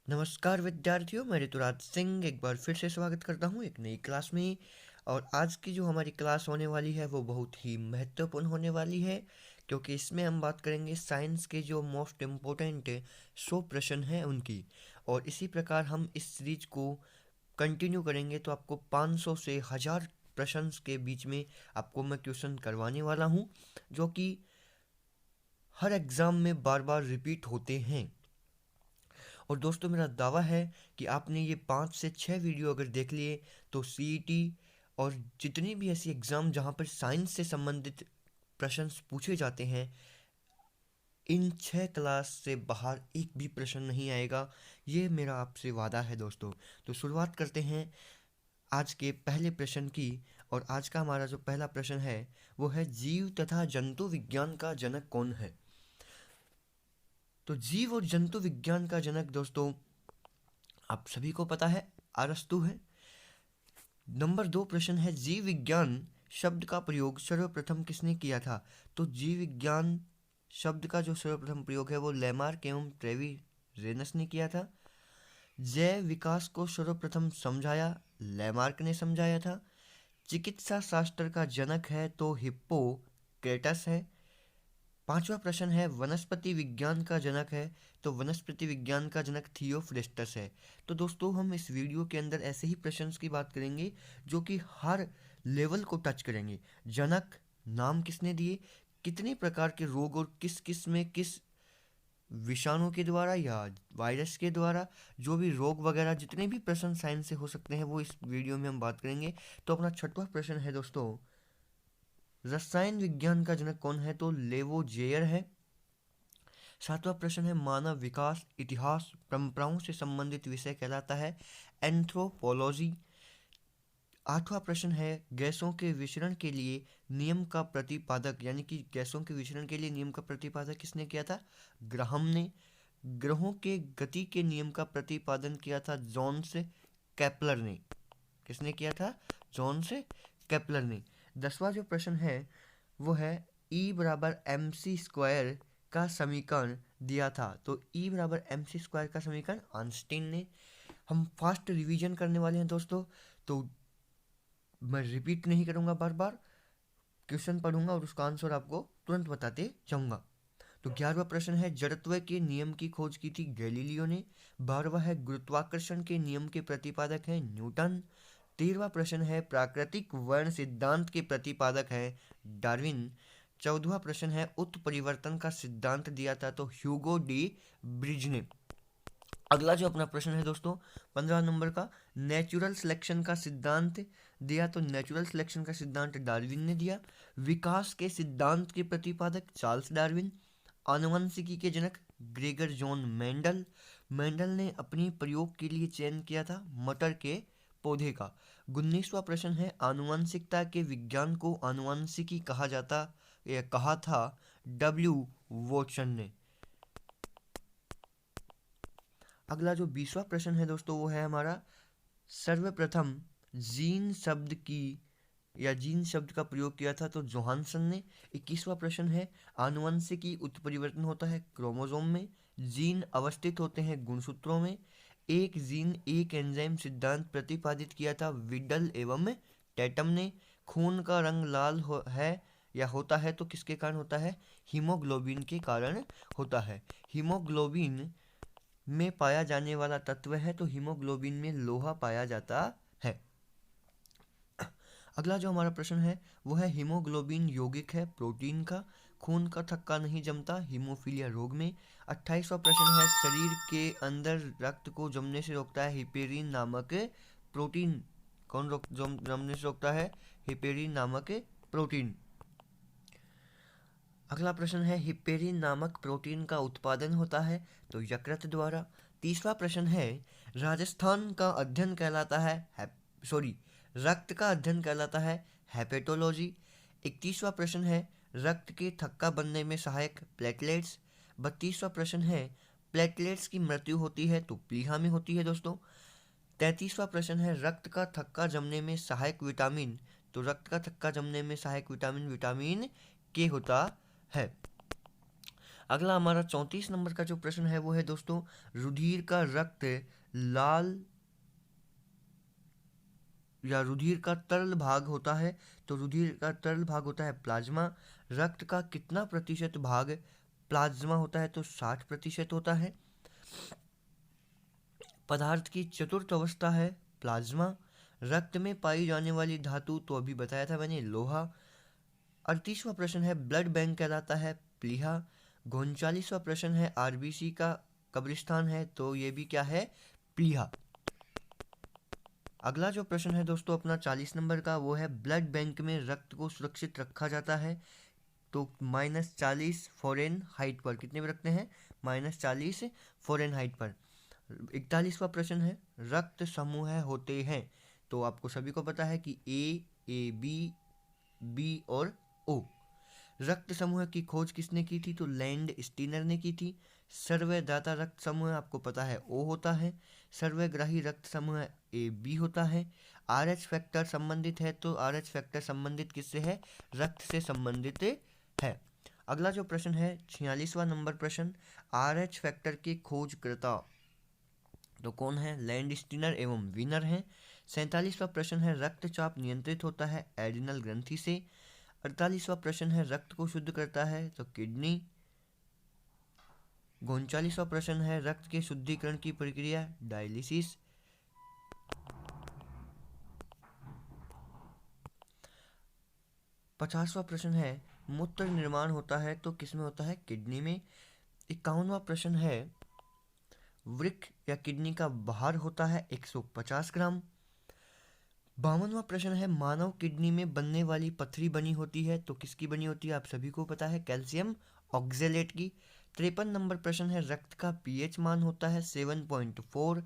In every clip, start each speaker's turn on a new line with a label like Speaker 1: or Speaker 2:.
Speaker 1: नमस्कार विद्यार्थियों, मैं ऋतुराज सिंह एक बार फिर से स्वागत करता हूँ एक नई क्लास में। और आज की जो हमारी क्लास होने वाली है वो बहुत ही महत्वपूर्ण होने वाली है, क्योंकि इसमें हम बात करेंगे साइंस के जो मोस्ट इम्पोर्टेंट 100 प्रश्न हैं उनकी। और इसी प्रकार हम इस सीरीज को कंटिन्यू करेंगे, तो आपको 500 से 1000 प्रश्न के बीच में आपको मैं क्वेश्चन करवाने वाला हूँ, जो कि हर एग्ज़ाम में बार बार रिपीट होते हैं। और दोस्तों, मेरा दावा है कि आपने ये 5 से 6 वीडियो अगर देख लिए तो सीईटी और जितनी भी ऐसी एग्ज़ाम जहाँ पर साइंस से संबंधित प्रश्न पूछे जाते हैं, इन 6 क्लास से बाहर एक भी प्रश्न नहीं आएगा। ये मेरा आपसे वादा है दोस्तों। तो शुरुआत करते हैं आज के पहले प्रश्न की। और आज का हमारा जो पहला प्रश्न है वो है, जीव तथा जंतु विज्ञान का जनक कौन है। तो जीव और जंतु विज्ञान का जनक दोस्तों आप सभी को पता है, अरस्तु है। नंबर 2 प्रश्न है, जीव विज्ञान शब्द का प्रयोग सर्वप्रथम किसने किया था। तो जीव विज्ञान शब्द का जो सर्वप्रथम प्रयोग है वो लेमार्क एवं ट्रेविरेनस ने किया था। जैव विकास को सर्वप्रथम समझाया लेमार्क ने समझाया था। चिकित्सा शास्त्र का जनक है तो हिप्पोक्रेटस है। पांचवा प्रश्न है, वनस्पति विज्ञान का जनक है। तो वनस्पति विज्ञान का जनक थियोफ्रेस्टस है। तो दोस्तों, हम इस वीडियो के अंदर ऐसे ही प्रश्न की बात करेंगे जो कि हर लेवल को टच करेंगे। जनक, नाम किसने दिए, कितने प्रकार के रोग और किस किस में किस विषाणु के द्वारा या वायरस के द्वारा जो भी रोग वगैरह जितने भी प्रश्न साइंस से हो सकते हैं वो इस वीडियो में हम बात करेंगे। तो अपना छठवां प्रश्न है दोस्तों, रसायन विज्ञान का जनक कौन है। तो लेवोजेयर है। सातवां प्रश्न है, मानव विकास इतिहास परंपराओं से संबंधित विषय कहलाता है एंथ्रोपोलॉजी। आठवां प्रश्न है, गैसों के विचरण के लिए नियम का प्रतिपादक, यानी कि गैसों के विचरण के लिए नियम का प्रतिपादक किसने किया था, ग्राहम ने। ग्रहों के गति के नियम का प्रतिपादन किया था जॉन्स केपलर ने। किसने किया था, जॉन्स केपलर ने। 10वां जो प्रश्न है वो है, ई बराबर एम सी स्क्वायर का समीकरण दिया था। तो ई बराबर एम सी स्क्वायर का समीकरण आइंस्टीन ने। हम फास्ट रिवीजन करने वाले हैं दोस्तों, तो मैं रिपीट नहीं करूंगा, बार बार क्वेश्चन पढ़ूंगा और उसका आंसर आपको तुरंत बताते जाऊंगा। तो 11वां प्रश्न है, जड़त्व के नियम की खोज की थी गैलीलियो ने। 12वां है, गुरुत्वाकर्षण के नियम के प्रतिपादक हैं न्यूटन। 13वां प्रश्न है, प्राकृतिक वर्ण सिद्धांत के प्रतिपादक हैं डार्विन। 14वां प्रश्न है, उत्परिवर्तन का सिद्धांत दिया था तो ह्यूगो डी ब्रिज ने। अगला जो अपना प्रश्न है दोस्तों, 15 नंबर का, नेचुरल सिलेक्शन का सिद्धांत दिया। तो नेचुरल सिलेक्शन का सिद्धांत डार्विन ने दिया। विकास के सिद्धांत के प्रतिपादक चार्ल्स डार्विन। आनुवंशिकी के जनक ग्रेगर जॉन मेंडल। मेंडल ने अपनी प्रयोग के लिए चयन किया था मटर के पौधे का। 19वां प्रश्न है, आनुवंशिकता के विज्ञान को आनुवंशिकी कहा जाता या कहा था डब्ल्यू वॉटसन ने। अगला जो 20वां प्रश्न है दोस्तों वो है हमारा, सर्वप्रथम जीन शब्द की या जीन शब्द का प्रयोग किया था तो जोहानसन ने। 21वां प्रश्न है, आनुवंशिकी उत्परिवर्तन होता है क्रोमोसोम में। जीन अवस्थित होते हैं गुणसूत्रों में। एक जीन एक एंजाइम सिद्धांत प्रतिपादित किया था विडल एवं टैटम ने। खून का रंग लाल है या होता है तो किसके कारण होता है, हीमोग्लोबिन के कारण होता है। हीमोग्लोबिन में पाया जाने वाला तत्व है तो हीमोग्लोबिन में लोहा पाया जाता है। अगला जो हमारा प्रश्न है वो है, हीमोग्लोबिन यौगिक है प्रोटीन का। खून का थक्का नहीं जमता हीमोफीलिया रोग में। 28वां प्रश्न है, शरीर के अंदर रक्त को जमने से रोकता है हिपेरिन नामक प्रोटीन। कौन जमने से रोकता है, हिपेरिन नामक प्रोटीन। अगला प्रश्न है, हिपेरिन नामक प्रोटीन का उत्पादन होता है तो यकृत द्वारा। 30वां प्रश्न है, राजस्थान का अध्ययन कहलाता है रक्त का अध्ययन कहलाता है हेपेटोलॉजी। 31वां प्रश्न है, रक्त के थक्का बनने में सहायक प्लेटलेट्स। 32वां प्रश्न है, प्लेटलेट्स की मृत्यु होती है तो प्लीहा में होती है दोस्तों। 33वां प्रश्न है, रक्त का थक्का जमने में सहायक विटामिन। तो रक्त का थक्का जमने में सहायक विटामिन विटामिन के होता है। अगला हमारा 34 नंबर का जो प्रश्न है वो है दोस्तों, रुधिर का रक्त लाल या रुधिर का तरल भाग होता है, तो रुधिर का तरल भाग होता है प्लाज्मा। रक्त का कितना प्रतिशत भाग प्लाज्मा होता है, तो 60% होता है। पदार्थ की चतुर्थ अवस्था है प्लाज्मा। रक्त में पाई जाने वाली धातु तो अभी बताया था मैंने, लोहा। 38वां प्रश्न है, ब्लड बैंक कहलाता है प्लीहा। 39वां प्रश्न है, आरबीसी का कब्रिस्तान है, तो ये भी क्या है, प्लीहा। अगला जो प्रश्न है दोस्तों अपना 40 नंबर का, वो है ब्लड बैंक में रक्त को सुरक्षित रखा जाता है, तो -40 फ़ारेनहाइट पर। कितने पे रखते हैं, -40 फ़ारेनहाइट पर। 41वां प्रश्न है, रक्त समूह होते हैं, तो आपको सभी को पता है कि ए बी, बी और ओ। रक्त समूह की खोज किसने की थी, तो लैंड स्टीनर ने की थी। सर्वदाता रक्त समूह आपको पता है ओ होता है। सर्वग्राही रक्त समूह ए बी होता है। आर एच फैक्टर संबंधित है, तो आर एच फैक्टर संबंधित किससे है, रक्त से संबंधित है। अगला जो प्रश्न है 46वां नंबर प्रश्न, आर एच फैक्टर के खोजकर्ता तो कौन है, लैंड स्टीनर एवं विनर हैं। 47वां प्रश्न है, रक्तचाप नियंत्रित होता है एड्रिनल ग्रंथि से। 48वां प्रश्न है, रक्त को शुद्ध करता है तो किडनी। 39वां प्रश्न है, रक्त के शुद्धिकरण की प्रक्रिया डायलिसिस। 50वां प्रश्न है, मूत्र निर्माण होता है तो किसमें होता है, किडनी में। 51वां प्रश्न है, वृक्क या किडनी का भार होता है 150 ग्राम। 52वां प्रश्न है, मानव किडनी में बनने वाली पथरी बनी होती है तो किसकी बनी होती है, आप सभी को पता है, कैल्शियम ऑक्जेलेट की। 53 नंबर प्रश्न है, रक्त का पीएच मान होता है 7.4।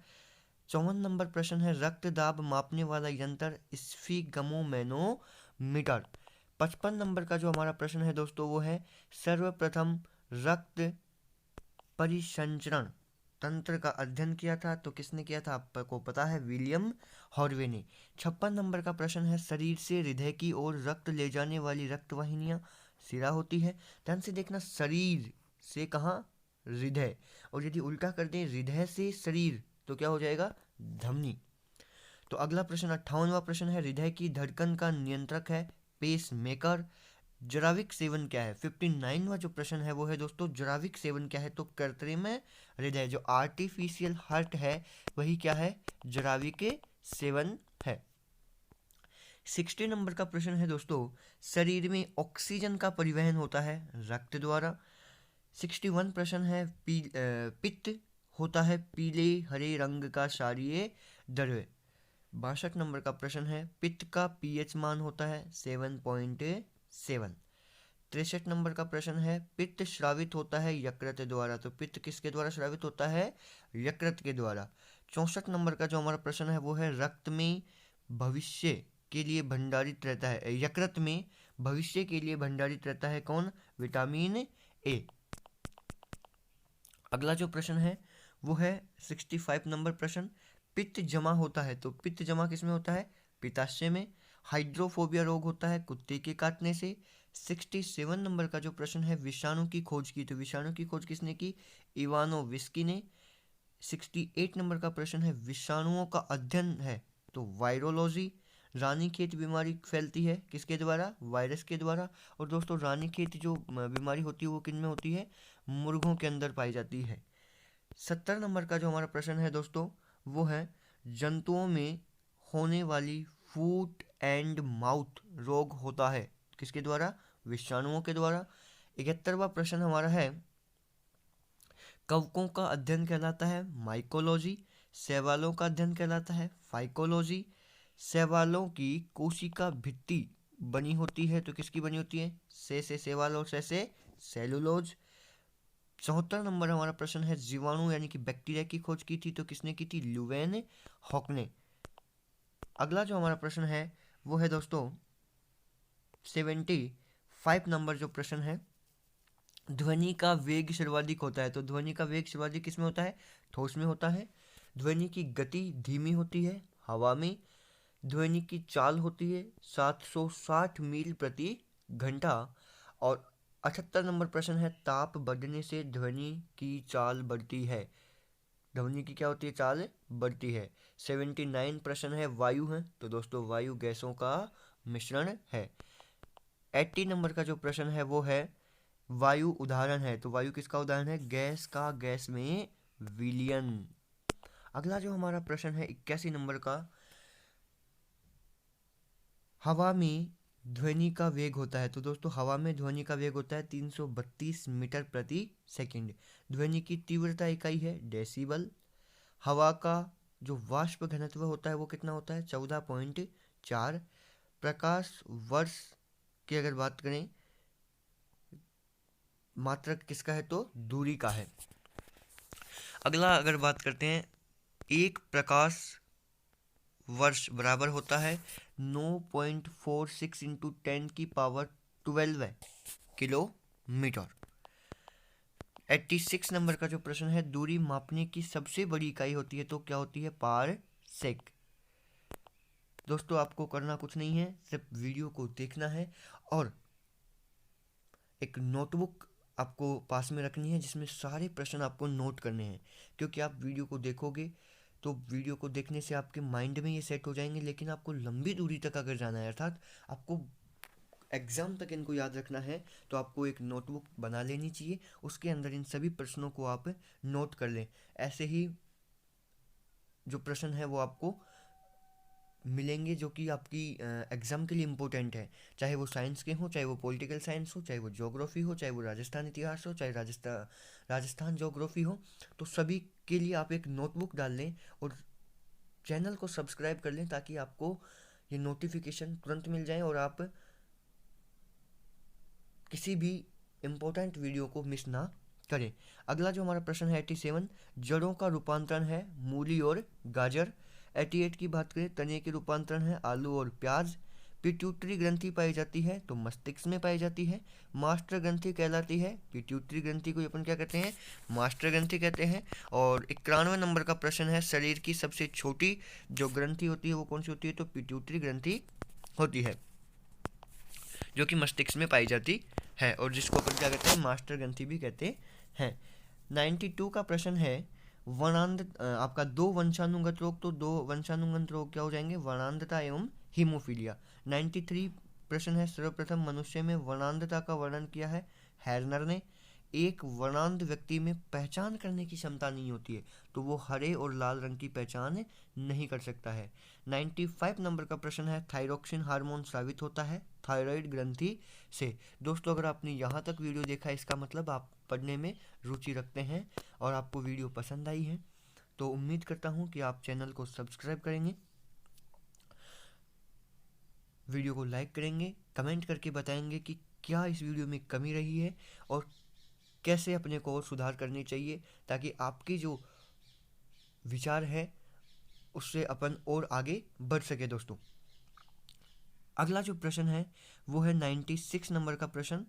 Speaker 1: 54 नंबर प्रश्न है, रक्त दाब मापने वाला यंत्र स्फिगमोमेनोमीटर। 55 नंबर का जो हमारा प्रश्न है दोस्तों वो है, सर्वप्रथम रक्त परिसंचरण तंत्र का अध्ययन किया था, तो किसने किया था, आपको पता है, विलियम हॉर्वे ने। 56 नंबर का प्रश्न है, शरीर से हृदय की ओर रक्त ले जाने वाली रक्तवाहिनियां सिरा होती है। ध्यान से देखना, शरीर से कहाँ, हृदय, और यदि उल्टा कर दें हृदय से शरीर तो क्या हो जाएगा, धमनी। तो अगला प्रश्न 58वां प्रश्न है, हृदय की धड़कन का नियंत्रक है पेस मेकर। जराविक सेवन क्या है, 59वां जो प्रश्न है वो है दोस्तों, जराविक सेवन क्या है, तो कृत्रिम हृदय, जो आर्टिफिशियल हार्ट है वही क्या है, जराविक सेवन है। 60 नंबर का प्रश्न है दोस्तों, शरीर में ऑक्सीजन का परिवहन होता है रक्त द्वारा। 61 प्रश्न है, पित्त होता है पीले हरे रंग का क्षारीय द्रव्य। 62 नंबर का प्रश्न है, पित्त का पीएच मान होता है 7.7। 63 नंबर का प्रश्न है, पित्त स्रावित होता है यकृत द्वारा, तो पित्त किसके द्वारा स्रावित होता है, यकृत के द्वारा। 64 नंबर का जो हमारा प्रश्न है वो है, रक्त में भविष्य के लिए भंडारित रहता है, यकृत में भविष्य के लिए भंडारित रहता है कौन, विटामिन ए। अगला जो प्रश्न है वो है 65 नंबर प्रश्न, पित्त जमा होता है, तो पित्त जमा किसमें होता है, पित्ताशय में। हाइड्रोफोबिया रोग होता है कुत्ते के काटने से। 67 नंबर का जो प्रश्न है, विषाणु की खोज की, तो विषाणु की खोज किसने की, इवानोविस्की ने। 68 नंबर का प्रश्न है, विषाणुओं का अध्ययन है तो वायरोलॉजी। रानीखेत बीमारी फैलती है किसके द्वारा, वायरस के द्वारा। और दोस्तों रानीखेत जो बीमारी होती है वो किन में होती है, मुर्गों के अंदर पाई जाती है। 70 नंबर का जो हमारा प्रश्न है दोस्तों वो है, जंतुओं में होने वाली फूट एंड माउथ रोग होता है किसके द्वारा, विषाणुओं के द्वारा। 71वां प्रश्न हमारा है, कवकों का अध्ययन कहलाता है माइकोलॉजी। शैवालों का अध्ययन कहलाता है फाइकोलॉजी। शैवालों की कोशिका भित्ति बनी होती है तो किसकी बनी होती है, से शैवाल और से सेलुलोज। 74 नंबर हमारा प्रश्न है, जीवाणु यानी कि बैक्टीरिया की खोज की थी तो किसने की थी, ल्यूवेन हॉक ने। अगला जो हमारा प्रश्न है वो है दोस्तों 75 नंबर जो प्रश्न है, ध्वनि का वेग सर्वाधिक होता है, तो ध्वनि का वेग सर्वाधिक किसमें होता है, ठोस में होता है। ध्वनि की गति धीमी होती है हवा में। ध्वनि की चाल होती है 760 मील प्रति घंटा। और 78 नंबर प्रश्न है, ताप बढ़ने से ध्वनि की चाल बढ़ती है। ध्वनि की क्या होती है? चाल बढ़ती है। 79 प्रश्न है, वायु है, तो दोस्तों वायु गैसों का मिश्रण है। 80 नंबर का जो प्रश्न है वो है, वायु उदाहरण है, तो वायु किसका उदाहरण है? गैस का गैस में विलयन। अगला जो हमारा प्रश्न है 81 नंबर का, हवा में ध्वनि का वेग होता है, तो दोस्तों हवा में ध्वनि का वेग होता है 332 मीटर प्रति सेकंड। ध्वनि की तीव्रता इकाई है डेसिबल। हवा का जो वाष्प घनत्व होता है वो कितना होता है? 14.4। प्रकाश वर्ष की अगर बात करें, मात्रक किसका है? तो दूरी का है। अगला अगर बात करते हैं, एक प्रकाश वर्ष बराबर होता है 9.46 इंटू 10 की पावर 12 किलोमीटर। 86 नंबर का जो प्रश्न है, दूरी मापने की सबसे बड़ी इकाई होती है, तो क्या होती है? पारसेक। दोस्तों आपको करना कुछ नहीं है, सिर्फ वीडियो को देखना है और एक नोटबुक आपको पास में रखनी है जिसमें सारे प्रश्न आपको नोट करने हैं, क्योंकि आप वीडियो को देखोगे तो वीडियो को देखने से आपके माइंड में ये सेट हो जाएंगे, लेकिन आपको लंबी दूरी तक अगर जाना है, अर्थात आपको एग्ज़ाम तक इनको याद रखना है, तो आपको एक नोटबुक बना लेनी चाहिए। उसके अंदर इन सभी प्रश्नों को आप नोट कर लें। ऐसे ही जो प्रश्न है वो आपको मिलेंगे जो कि आपकी एग्ज़ाम के लिए इम्पोर्टेंट है, चाहे वो साइंस के हों, चाहे वो पॉलिटिकल साइंस हो, चाहे वो ज्योग्राफी हो, चाहे वो राजस्थान इतिहास हो, चाहे राजस्थान ज्योग्राफी हो, तो सभी के लिए आप एक नोटबुक डाल लें और चैनल को सब्सक्राइब कर लें, ताकि आपको ये नोटिफिकेशन तुरंत मिल जाए और आप किसी भी इम्पोर्टेंट वीडियो को मिस ना करें। अगला जो हमारा प्रश्न है 87, जड़ों का रूपांतरण है मूली और गाजर। 88 की बात करें, तने के रूपांतरण है आलू और प्याज। पिट्यूटरी ग्रंथि पाई जाती है, तो मस्तिष्क में पाई जाती है। मास्टर ग्रंथि कहलाती है, पिट्यूटरी ग्रंथि को अपन क्या कहते हैं? मास्टर ग्रंथि कहते हैं। और 91 नंबर का प्रश्न है, शरीर की सबसे छोटी जो ग्रंथि होती है वो कौन सी होती है? तो पिट्यूटरी ग्रंथि होती है, जो कि मस्तिष्क में पाई जाती है और जिसको अपन क्या कहते हैं? मास्टर ग्रंथि भी कहते हैं। 92 का प्रश्न है, आपका दो वंशानुगत रोग, तो दो वंशानुगत रोग क्या हो जाएंगे? वर्णांधता एवं हीमोफीलिया। 93 प्रश्न है, सर्वप्रथम मनुष्य में वर्णांधता का वर्णन किया है हैरनर ने। एक वर्णांध व्यक्ति में पहचान करने की क्षमता नहीं होती है, तो वो हरे और लाल रंग की पहचान नहीं कर सकता है। 95 नंबर का प्रश्न है, थायरोक्सिन हार्मोन स्रावित होता है थायराइड ग्रंथि से। दोस्तों अगर आपने यहाँ तक वीडियो देखा है, इसका मतलब आप पढ़ने में रुचि रखते हैं और आपको वीडियो पसंद आई है, तो उम्मीद करता हूँ कि आप चैनल को सब्सक्राइब करेंगे, वीडियो को लाइक करेंगे, कमेंट करके बताएंगे कि क्या इस वीडियो में कमी रही है और कैसे अपने को और सुधार करनी चाहिए, ताकि आपकी जो विचार है उससे अपन और आगे बढ़ सके। दोस्तों अगला जो प्रश्न है वो है 96 नंबर का प्रश्न,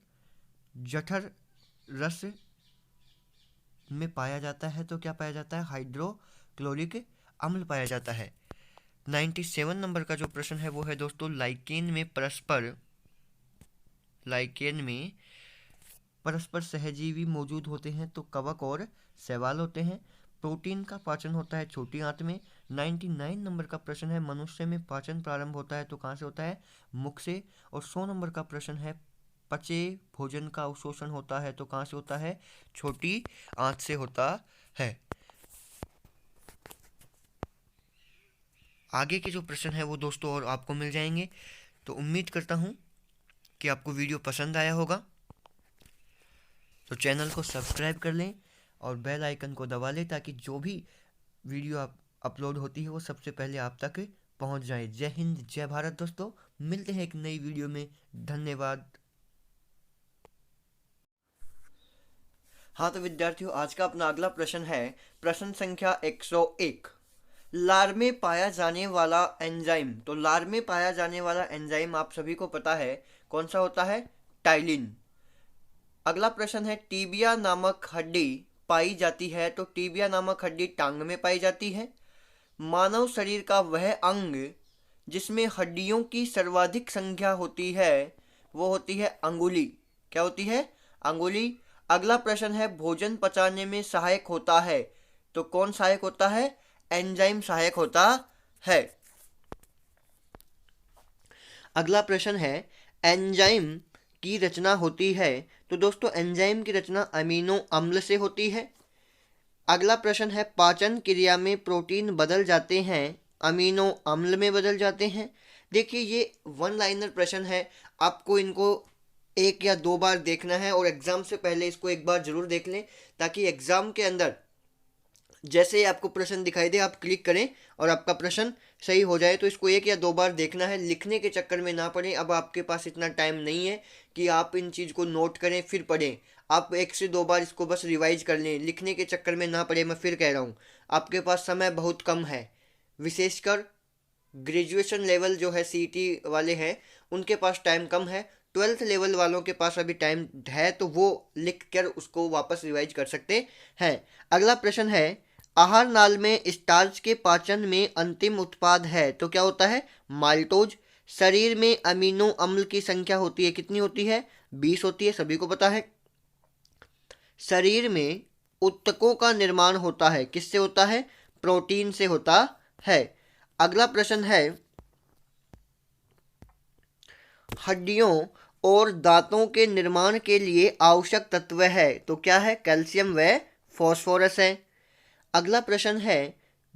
Speaker 1: जठर रस में पाया जाता है, तो क्या पाया जाता है? हाइड्रोक्लोरिक अम्ल पाया जाता है। 97 नंबर का जो प्रश्न है वो है दोस्तों, लाइकेन में परस्पर सहजीवी मौजूद होते हैं, तो कवक और शैवाल होते हैं। प्रोटीन का पाचन होता है छोटी आंत में। 99 नंबर का प्रश्न है, मनुष्य में पाचन प्रारंभ होता है, तो कहाँ से होता है? मुख से। और 100 नंबर का प्रश्न है, पचे भोजन का अवशोषण होता है, तो कहाँ से होता है? छोटी आंत से होता है। आगे के जो प्रश्न है वो दोस्तों और आपको मिल जाएंगे, तो उम्मीद करता हूँ कि आपको वीडियो पसंद आया होगा, तो चैनल को सब्सक्राइब कर लें और बेल आइकन को दबा लें, ताकि जो भी वीडियो आप अपलोड होती है वो सबसे पहले आप तक पहुंच जाए। जय हिंद, जय भारत। दोस्तों मिलते हैं एक नई वीडियो में, धन्यवाद। हाँ तो विद्यार्थियों, आज का अपना अगला प्रश्न है प्रश्न संख्या 101, लार में पाया जाने वाला एंजाइम। तो लार में पाया जाने वाला एंजाइम आप सभी को पता है कौन सा होता है? टाइलिन। अगला प्रश्न है, टीबिया नामक हड्डी पाई जाती है, तो टीबिया नामक हड्डी टांग में पाई जाती है। मानव शरीर का वह अंग जिसमें हड्डियों की सर्वाधिक संख्या होती है वो होती है अंगुली। क्या होती है? अंगुली। अगला प्रश्न है भोजन पचाने में सहायक होता है, तो कौन सहायक होता है? एंजाइम सहायक होता है। अगला प्रश्न है एंजाइम की रचना होती है, तो दोस्तों एंजाइम की रचना अमीनो अम्ल से होती है। अगला प्रश्न है पाचन क्रिया में प्रोटीन बदल जाते हैं, अमीनो अम्ल में बदल जाते हैं। देखिए ये वन लाइनर प्रश्न है, आपको इनको एक या दो बार देखना है और एग्जाम से पहले इसको एक बार जरूर देख लें, ताकि एग्जाम के अंदर जैसे ही आपको प्रश्न दिखाई दे आप क्लिक करें और आपका प्रश्न सही हो जाए। तो इसको एक या दो बार देखना है, लिखने के चक्कर में ना पड़े। अब आपके पास इतना टाइम नहीं है कि आप इन चीज़ को नोट करें फिर पढ़ें। आप एक से दो बार इसको बस रिवाइज कर लें, लिखने के चक्कर में ना पड़े। मैं फिर कह रहा हूँ, आपके पास समय बहुत कम है, विशेषकर ग्रेजुएशन लेवल जो है सीईटी वाले हैं उनके पास टाइम कम है। 12th लेवल वालों के पास अभी टाइम है, तो वो लिख कर उसको वापस रिवाइज कर सकते हैं। अगला प्रश्न है आहार नाल में स्टार्च के पाचन में अंतिम उत्पाद है, तो क्या होता है? माल्टोज। शरीर में अमीनो अम्ल की संख्या होती है, कितनी होती है? 20 होती है, सभी को पता है। शरीर में ऊतकों का निर्माण होता है, किससे होता है? प्रोटीन से होता है। अगला प्रश्न है हड्डियों और दांतों के निर्माण के लिए आवश्यक तत्व है, तो क्या है? कैल्शियम व फास्फोरस है। अगला प्रश्न है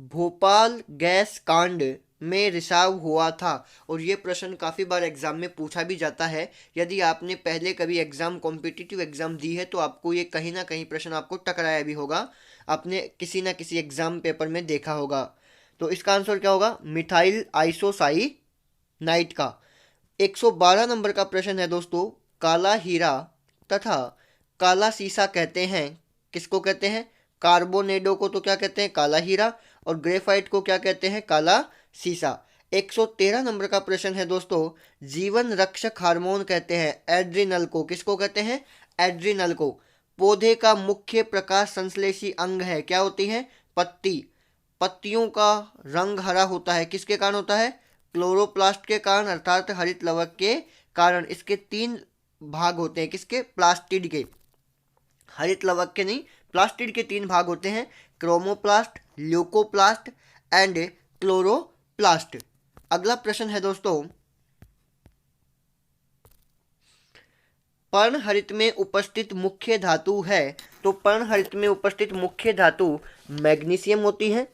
Speaker 1: भोपाल गैस कांड में रिसाव हुआ था, और ये प्रश्न काफ़ी बार एग्जाम में पूछा भी जाता है। यदि आपने पहले कभी एग्जाम कॉम्पिटिटिव एग्जाम दी है तो आपको ये कहीं ना कहीं प्रश्न आपको टकराया भी होगा, आपने किसी ना किसी एग्जाम पेपर में देखा होगा। तो इसका आंसर क्या होगा? मिथाइल आइसोसाइनाइड का। 112 नंबर का प्रश्न है दोस्तों, काला हीरा तथा काला सीसा कहते हैं, किसको कहते हैं? कार्बोनेडो को तो क्या कहते हैं? काला हीरा। और ग्रेफाइट को क्या कहते हैं? काला सीसा। 113 नंबर का प्रश्न है दोस्तों, जीवन रक्षक हार्मोन कहते हैं एड्रिनल को, किसको कहते हैं? एड्रिनल को। पौधे का मुख्य प्रकाश संश्लेषी अंग है, क्या होती है? पत्ती। पत्तियों का रंग हरा होता है, किसके कारण होता है? क्लोरोप्लास्ट के कारण, अर्थात हरित लवक के कारण। इसके 3 भाग होते हैं, किसके? प्लास्टिड के। हरित लवक के नहीं, प्लास्टिड के 3 भाग होते हैं, क्रोमोप्लास्ट, ल्यूकोप्लास्ट एंड क्लोरोप्लास्ट। अगला प्रश्न है दोस्तों, पर्णहरित में उपस्थित मुख्य धातु है, तो पर्णहरित में उपस्थित मुख्य धातु मैग्नीशियम होती है।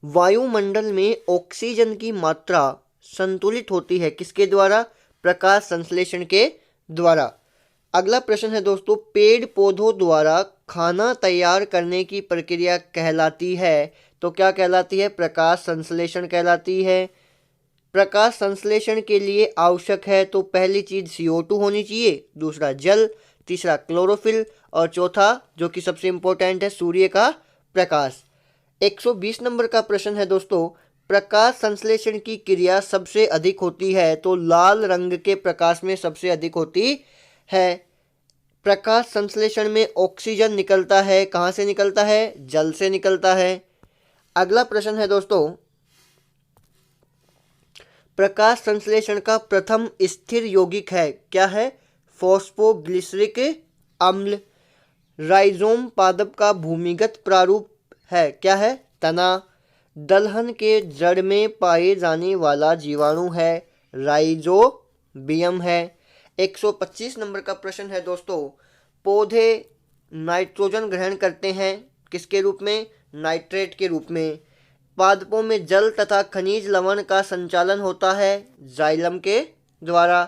Speaker 1: वायुमंडल में ऑक्सीजन की मात्रा संतुलित होती है, किसके द्वारा? प्रकाश संश्लेषण के द्वारा। अगला प्रश्न है दोस्तों, पेड़ पौधों द्वारा खाना तैयार करने की प्रक्रिया कहलाती है, तो क्या कहलाती है? प्रकाश संश्लेषण कहलाती है। प्रकाश संश्लेषण के लिए आवश्यक है, तो पहली चीज CO2 होनी चाहिए, दूसरा जल, तीसरा क्लोरोफिल और चौथा जो कि सबसे इंपॉर्टेंट है सूर्य का प्रकाश। 120 नंबर का प्रश्न है दोस्तों, प्रकाश संश्लेषण की क्रिया सबसे अधिक होती है, तो लाल रंग के प्रकाश में सबसे अधिक होती है। प्रकाश संश्लेषण में ऑक्सीजन निकलता है, कहाँ से निकलता है? जल से निकलता है। अगला प्रश्न है दोस्तों, प्रकाश संश्लेषण का प्रथम स्थिर यौगिक है, क्या है? फॉस्फोग्लिसरिक अम्ल। राइजोम पादप का भूमिगत प्रारूप है, क्या है? तना। दलहन के जड़ में पाए जाने वाला जीवाणु है, राइजोबियम है। 125 नंबर का प्रश्न है दोस्तों, पौधे नाइट्रोजन ग्रहण करते हैं, किसके रूप में? नाइट्रेट के रूप में। पादपों में जल तथा खनिज लवण का संचालन होता है जाइलम के द्वारा।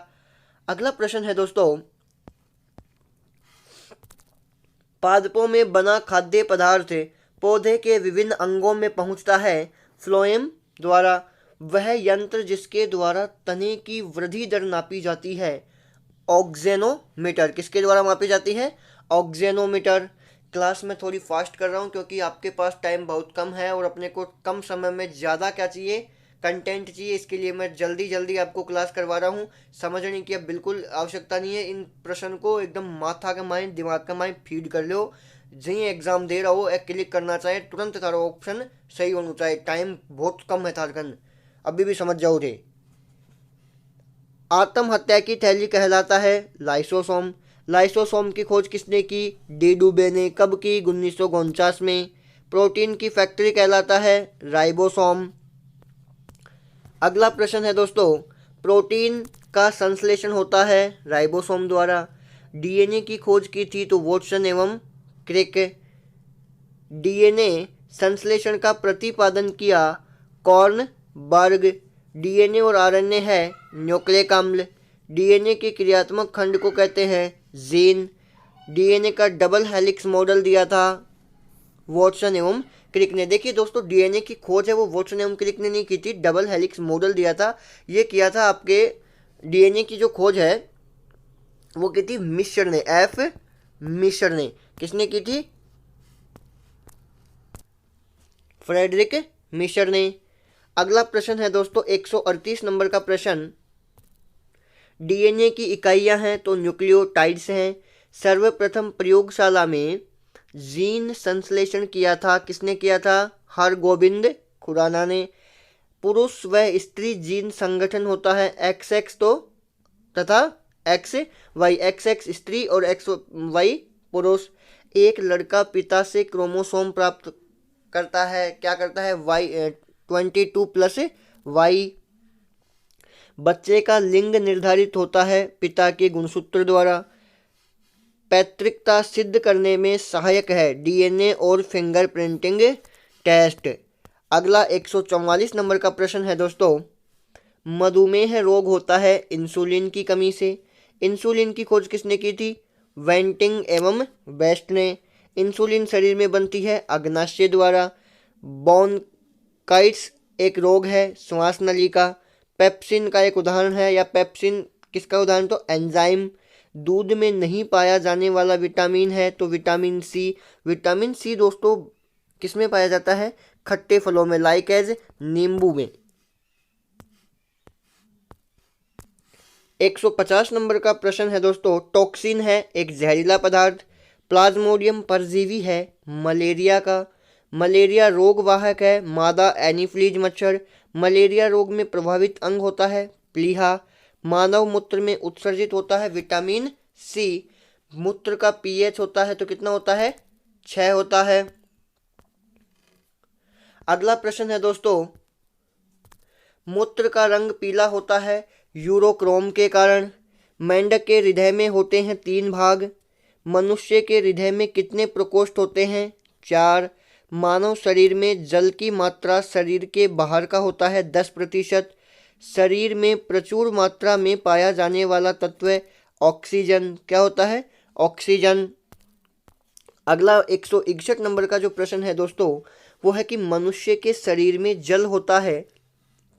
Speaker 1: अगला प्रश्न है दोस्तों, पादपों में बना खाद्य पदार्थ पौधे के विभिन्न अंगों में पहुंचता है फ्लोएम द्वारा। वह यंत्र जिसके द्वारा तने की वृद्धि दर नापी जाती है, ऑक्जेनोमीटर, किसके द्वारा मापी जाती है? ऑक्जेनोमीटर। क्लास में थोड़ी फास्ट कर रहा हूँ क्योंकि आपके पास टाइम बहुत कम है और अपने को कम समय में ज़्यादा क्या चाहिए? कंटेंट चाहिए, इसके लिए मैं जल्दी जल्दी आपको क्लास करवा रहा हूँ। समझने की अब बिल्कुल आवश्यकता नहीं है, इन प्रश्न को एकदम माथा का माइंड, दिमाग का माइंड फीड कर लो। जहीं एग्जाम दे रहा हो एक क्लिक करना चाहे तुरंत तारा ऑप्शन सही होना चाहिए, टाइम बहुत कम है थारकन, अभी भी समझ जाओ रे। आत्महत्या की थैली कहलाता है लाइसोसोम। लाइसोसोम की खोज किसने की? डी डुबे ने। कब की? 1949 में। प्रोटीन की फैक्ट्री कहलाता है राइबोसोम। अगला प्रश्न है दोस्तों, प्रोटीन का संश्लेषण होता है राइबोसोम द्वारा। डीएनए की खोज की थी तो वॉटसन एवं क्रिक। डीएनए संश्लेषण का प्रतिपादन किया कॉर्नबर्ग। डीएनए और आरएनए है न्यूक्लिक अम्ल। डीएनए के क्रियात्मक खंड को कहते हैं जीन। डीएनए का डबल हेलिक्स मॉडल दिया था वॉटसन एवं क्रिक ने। देखिए दोस्तों, डीएनए की खोज है वो वॉटसन एवं क्रिक ने नहीं की थी, डबल हेलिक्स मॉडल दिया था। ये किया था आपके डीएनए की जो खोज है वो की थी मिश्र ने, एफ मिश्र ने। किसने की थी? फ्रेडरिक मिश्र ने। अगला प्रश्न है दोस्तों 138 नंबर का प्रश्न। डीएनए की इकाइयां हैं तो न्यूक्लियोटाइड्स हैं। सर्वप्रथम प्रयोगशाला में जीन संश्लेषण किया था किसने किया था? हरगोबिंद खुराना ने। पुरुष व स्त्री जीन संगठन होता है XX तो तथा XY, XX स्त्री और XY पुरुष। एक लड़का पिता से क्रोमोसोम प्राप्त करता है, क्या करता है? Y22+Y। बच्चे का लिंग निर्धारित होता है पिता के गुणसूत्र द्वारा। पैतृकता सिद्ध करने में सहायक है डीएनए और फिंगरप्रिंटिंग टेस्ट। अगला 144 नंबर का प्रश्न है दोस्तों, मधुमेह रोग होता है इंसुलिन की कमी से। इंसुलिन की खोज किसने की थी? वेंटिंग एवं बेस्ट ने। इंसुलिन शरीर में बनती है अग्नाशय द्वारा। ब्रोंकाइटिस एक रोग है श्वास नली का। पेप्सिन का एक उदाहरण है, या पेप्सिन किसका उदाहरण? तो एंजाइम। दूध में नहीं पाया जाने वाला विटामिन है तो विटामिन सी। विटामिन सी दोस्तों किस में पाया जाता है? खट्टे फलों में, लाइक एज नींबू में। 150 नंबर का प्रश्न है दोस्तों, टॉक्सिन है एक जहरीला पदार्थ। प्लाज्मोडियम परजीवी है मलेरिया का। मलेरिया रोगवाहक है मादा एनीफ्लीज मच्छर। मलेरिया रोग में प्रभावित अंग होता है प्लीहा। मानव मूत्र में उत्सर्जित होता है विटामिन सी। मूत्र का पीएच होता है तो कितना होता है? 6 होता है। अगला प्रश्न है दोस्तों, मूत्र का रंग पीला होता है यूरोक्रोम के कारण। मेंढक के हृदय में होते हैं 3 भाग। मनुष्य के हृदय में कितने प्रकोष्ठ होते हैं? 4। मानव शरीर में जल की मात्रा शरीर के बाहर का होता है 10%। शरीर में प्रचुर मात्रा में पाया जाने वाला तत्व ऑक्सीजन, क्या होता है? ऑक्सीजन। अगला 161 नंबर का जो प्रश्न है दोस्तों वो है कि मनुष्य के शरीर में जल होता है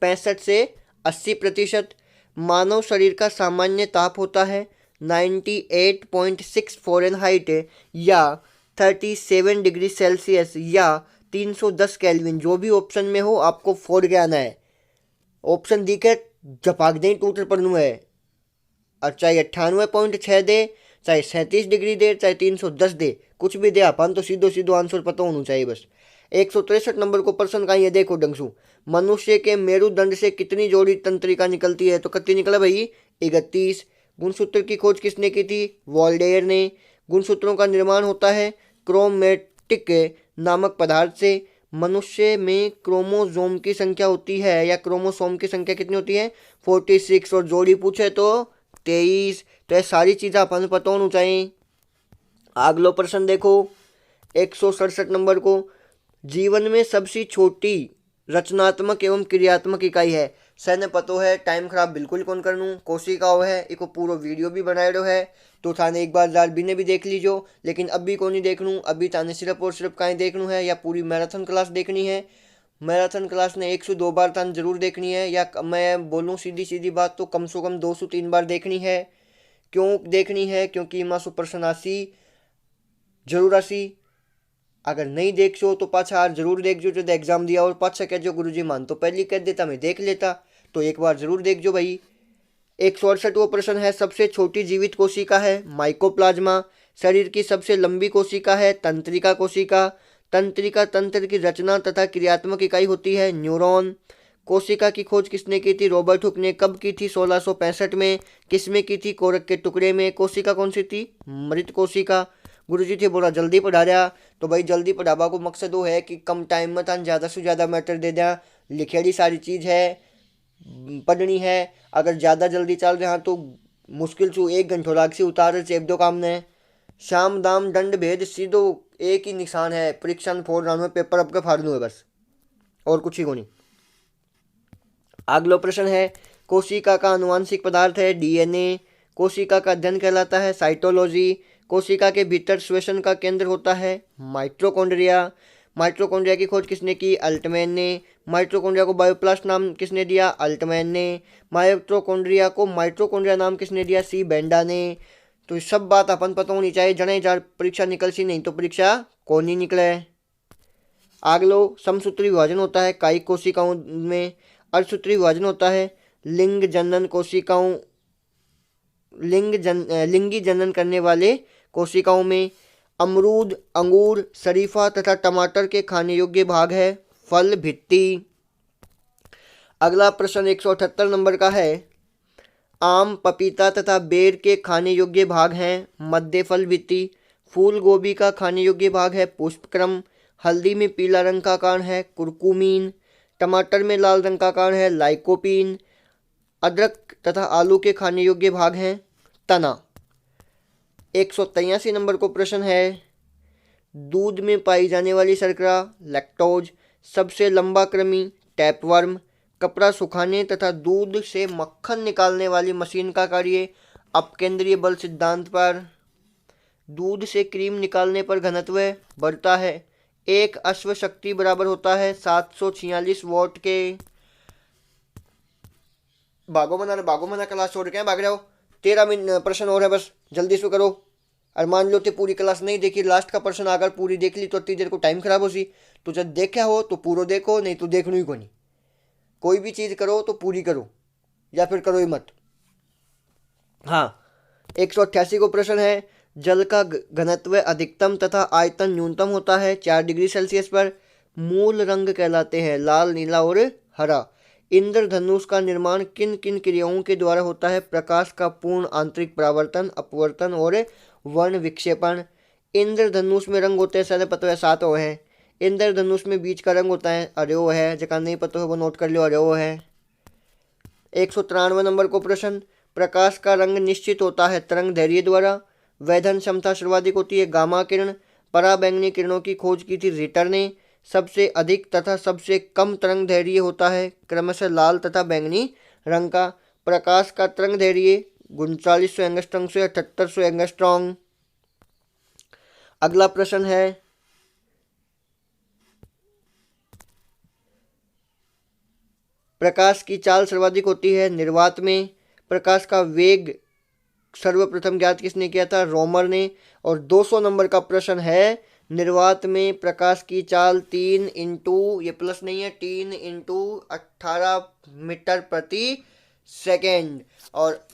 Speaker 1: 65 से 80%। मानव शरीर का सामान्य ताप होता है 98.6 फ़ारेनहाइट या 37 डिग्री सेल्सियस या 310 केल्विन। जो भी ऑप्शन में हो आपको फोड़ के आना है। ऑप्शन दी के झपाक दें टूटर पड़नू है, और चाहे 98.6 दे, चाहे 37 डिग्री दे, चाहे 310 दे, कुछ भी दे अपन तो सीधो सीधो आंसर पता होना चाहिए बस। 163 नंबर को प्रश्न का ये देखो डंगसू, मनुष्य के मेरुदंड से कितनी जोड़ी तंत्रिका निकलती है? तो कितनी निकला भाई? 31। गुणसूत्र की खोज किसने की थी? वॉल्डेयर ने। गुणसूत्रों का निर्माण होता है क्रोमेटिक नामक पदार्थ से। मनुष्य में क्रोमोसोम की संख्या होती है, या क्रोमोसोम की संख्या कितनी होती है? 46। और जोड़ी पूछे तो 23। तो ये सारी चीज़ें अपन को पता होनी चाहिए। अगला प्रश्न देखो 167 नंबर को, जीवन में सबसे छोटी रचनात्मक एवं क्रियात्मक इकाई है? सैन्य पतो है, टाइम खराब बिल्कुल कौन करनू। कोशिकाओं है, इको पूरा वीडियो भी बनाएड़ो है तो थाने एक बार जार भी देख लीजो, लेकिन अभी को नहीं देखनू। अभी थाने सिर्फ और सिर्फ कहीं देखनू है, या पूरी मैराथन क्लास देखनी है। मैराथन क्लास ने 102 बार थाने जरूर देखनी है, या मैं बोलूँ सीधी सीधी बात तो कम से कम 203 बार देखनी है। क्यों देखनी है? क्योंकि माँ सु प्रश्न आसी जरूर आसी। अगर नहीं देखो तो पाछा आज जरूर देखो जो एग्जाम दिया, और पाछा कहजो गुरुजी मान तो पहले कह देता मैं देख लेता, तो एक बार जरूर देखो भाई। 168वां प्रश्न है, सबसे छोटी जीवित कोशिका है माइकोप्लाज्मा। शरीर की सबसे लंबी कोशिका है तंत्रिका कोशिका। तंत्रिका तंत्र की रचना तथा क्रियात्मक इकाई होती है न्यूरॉन। कोशिका की खोज किसने की थी? रॉबर्ट हुक ने। कब की थी? 1665 में। किसमें की थी? कोरक के टुकड़े में। कोशिका कौन सी थी? मृत कोशिका। गुरुजी थे बोला जल्दी पढ़ा रहा, तो भाई जल्दी पढ़ावा को मकसद वो है कि कम टाइम में थान ज़्यादा से ज़्यादा मैटर दे दिया। लिखेड़ी सारी चीज़ है, पढ़नी है। अगर ज़्यादा जल्दी चल रहा तो मुश्किल से 1 घंटा लाग से उतार चेप दो काम ने। शाम दाम दंड भेद सीधो एक ही निशान है, परीक्षा में फोड़ रहा पेपर अब के फाड़नू है बस, और कुछ ही को नहीं। अगला प्रश्न है, कोशिका का आनुवांशिक पदार्थ है डीएनए। कोशिका का अध्ययन कहलाता है साइटोलॉजी। कोशिका के भीतर श्वसन का केंद्र होता है माइटोकॉन्ड्रिया। माइटोकॉन्ड्रिया की खोज किसने की? अल्टमैन ने। माइटोकॉन्ड्रिया को बायोप्लास्ट नाम किसने दिया? अल्टमैन ने। माइटोकॉन्ड्रिया को माइटोकॉन्ड्रिया नाम किसने दिया? सी बेंडा ने। तो सब बात अपन पता होनी चाहिए, जने जार परीक्षा निकल सी, नहीं तो परीक्षा कौन नहीं निकले। आगलो समसूत्री विभाजन होता है कायिक कोशिकाओं में। अर्धसूत्री विभाजन होता है लिंग जनन कोशिकाओं, लिंगी जनन करने वाले कोशिकाओं में। अमरूद, अंगूर, शरीफा तथा टमाटर के खाने योग्य भाग है फल भित्ति। अगला प्रश्न 178 नंबर का है, आम, पपीता तथा बेर के खाने योग्य भाग हैं मध्य फल भित्ति। फूल गोभी का खाने योग्य भाग है पुष्पक्रम। हल्दी में पीला रंग का कण है कुरकुमीन। टमाटर में लाल रंग का कण है लाइकोपीन। अदरक तथा आलू के खाने योग्य भाग हैं तना। 183 नंबर को प्रश्न है, दूध में पाई जाने वाली शर्करा लैक्टोज। सबसे लंबा कृमि टैपवर्म। कपड़ा सुखाने तथा दूध से मक्खन निकालने वाली मशीन का कार्य अपकेंद्रीय बल सिद्धांत पर। दूध से क्रीम निकालने पर घनत्व बढ़ता है। एक अश्व शक्ति बराबर होता है 746 वॉट के। भागो मना क्लास छोड़ के भाग रहे हो। 13 मिनट प्रश्न और है, बस जल्दी से करो। और मान लो ते पूरी क्लास नहीं देखी, लास्ट का प्रश्न अगर पूरी देख ली तो इतनी देर को टाइम खराब हो सी। तो जब देखा हो तो पूरा देखो, नहीं तो देखना ही को नहीं। कोई भी चीज़ करो तो पूरी करो, या फिर करो ही मत। हाँ, 188 को प्रश्न है, जल का घनत्व अधिकतम तथा आयतन न्यूनतम होता है 4 डिग्री सेल्सियस पर। मूल रंग कहलाते हैं लाल, नीला और हरा। इंद्रधनुष का निर्माण किन किन क्रियाओं के द्वारा होता है? प्रकाश का पूर्ण आंतरिक परावर्तन, अपवर्तन और वर्ण विक्षेपण। इंद्रधनुष में रंग होते हैं, सारे पता है 7 वो है। इंद्रधनुष में बीच का रंग होता है अरेओ है, जगह नहीं पता है वो नोट कर लो, अरेओ है। 193 नंबर को प्रश्न, प्रकाश का रंग निश्चित होता है तरंग दैर्घ्य द्वारा। वैधन क्षमता सर्वाधिक होती है गामा किरण। पराबैंगनी किरणों की खोज की थी रिटर ने। सबसे अधिक तथा सबसे कम तरंग दैर्घ्य होता है क्रमशः लाल तथा बैंगनी रंग का। प्रकाश का तरंग दैर्घ्य 3900 एंगस्ट्रॉम से 7800 एंगस्ट्रॉम। अगला प्रश्न है, प्रकाश की चाल सर्वाधिक होती है निर्वात में। प्रकाश का वेग सर्वप्रथम ज्ञात किसने किया था? रोमर ने। और 200 नंबर का प्रश्न है, निर्वात में प्रकाश की चाल 3 इंटू, ये प्लस नहीं है, 3 इंटू 18 मीटर प्रति सेकेंड। और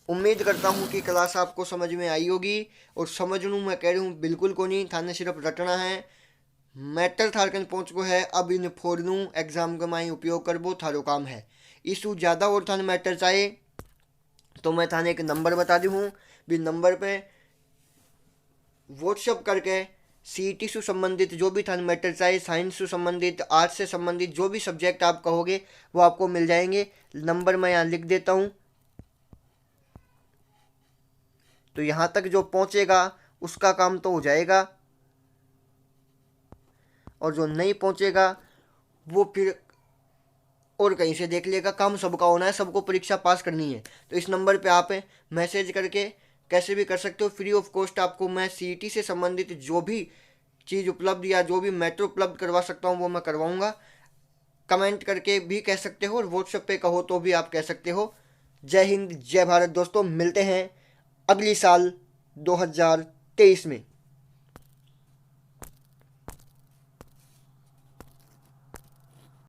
Speaker 1: उम्मीद करता हूँ कि क्लास आपको समझ में आई होगी। और समझ लूँ मैं कह रही हूँ बिल्कुल को नहीं, थाने सिर्फ रटना है। मैटर थारकन पहुँच को है, अब इन फोड़ लूँ एग्जाम के माई उपयोग करबो थारो काम है। इसू ज़्यादा और थाने मैटर चाहे तो मैं थाने एक नंबर बता दी हूँ, भी नंबर पे व्हाट्सअप करके सीईटी से संबंधित जो भी थाने मैटर चाहे, साइंस से संबंधित, आर्ट्स से संबंधित जो भी सब्जेक्ट आप कहोगे वो आपको मिल जाएंगे। नंबर मैं यहाँ लिख देता हूँ, तो यहाँ तक जो पहुँचेगा उसका काम तो हो जाएगा, और जो नहीं पहुँचेगा वो फिर और कहीं से देख लेगा। काम सबका होना है, सबको परीक्षा पास करनी है। तो इस नंबर पे आप मैसेज करके कैसे भी कर सकते हो। फ्री ऑफ कॉस्ट आपको मैं सीईटी से संबंधित जो भी चीज़ उपलब्ध या जो भी मैटर उपलब्ध करवा सकता हूँ वो मैं करवाऊँगा। कमेंट करके भी कह सकते हो और व्हाट्सएप पे कहो तो भी आप कह सकते हो। जय हिंद, जय भारत दोस्तों, मिलते हैं अगली साल 2023 में।